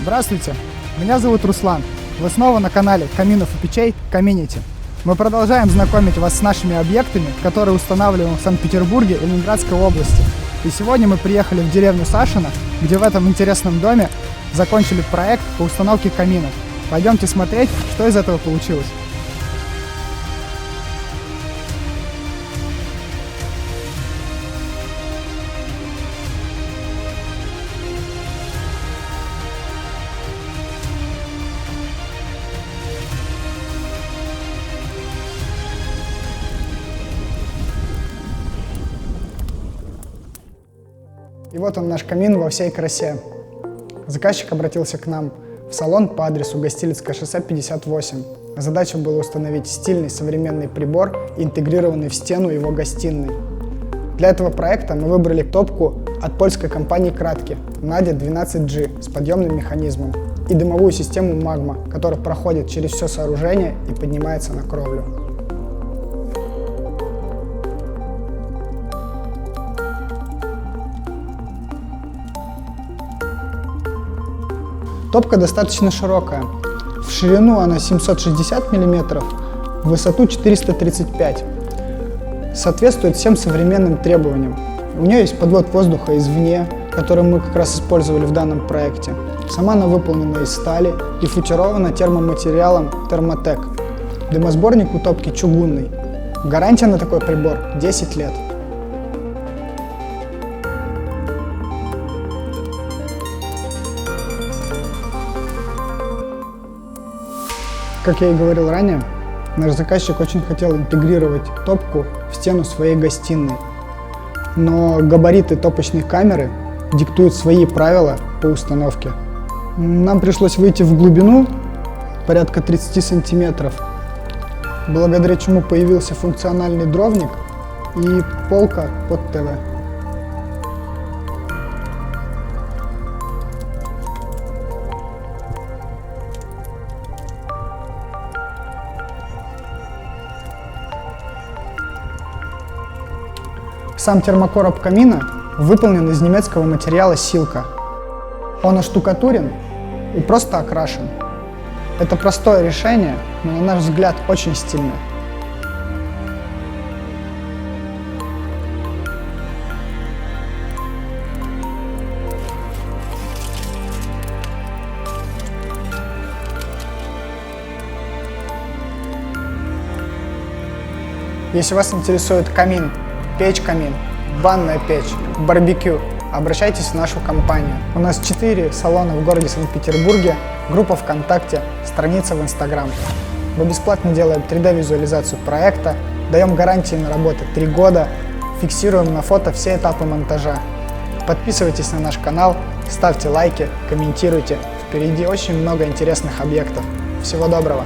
Здравствуйте, меня зовут Руслан. Вы снова на канале Каминов и печей Community. Мы продолжаем знакомить вас с нашими объектами, которые устанавливаем в Санкт-Петербурге и Ленинградской области. И сегодня мы приехали в деревню Сашино, где в этом интересном доме закончили проект по установке каминов. Пойдемте смотреть, что из этого получилось. И вот он, наш камин во всей красе. Заказчик обратился к нам в салон по адресу Гостилицкое шоссе 58. Задача была установить стильный современный прибор, интегрированный в стену его гостиной. Для этого проекта мы выбрали топку от польской компании Kratky Nadia 12G с подъемным механизмом и дымовую систему Magma, которая проходит через все сооружение и поднимается на кровлю. Топка достаточно широкая. В ширину она 760 мм, в высоту 435 мм. Соответствует всем современным требованиям. У нее есть подвод воздуха извне, который мы как раз использовали в данном проекте. Сама она выполнена из стали и футирована термоматериалом Thermotec. Дымосборник у топки чугунный. Гарантия на такой прибор 10 лет. Как я и говорил ранее, наш заказчик очень хотел интегрировать топку в стену своей гостиной. Но габариты топочной камеры диктуют свои правила по установке. Нам пришлось выйти в глубину, порядка 30 сантиметров, благодаря чему появился функциональный дровник и полка под ТВ. Сам термокороб камина выполнен из немецкого материала Silka. Он оштукатурен и просто окрашен. Это простое решение, но на наш взгляд очень стильное. Если вас интересует камин, печь-камин, банная печь, барбекю, обращайтесь в нашу компанию. У нас 4 салона в городе Санкт-Петербурге, группа ВКонтакте, страница в Инстаграм. Мы бесплатно делаем 3D-визуализацию проекта, даем гарантии на работу 3 года, фиксируем на фото все этапы монтажа. Подписывайтесь на наш канал, ставьте лайки, комментируйте. Впереди очень много интересных объектов. Всего доброго!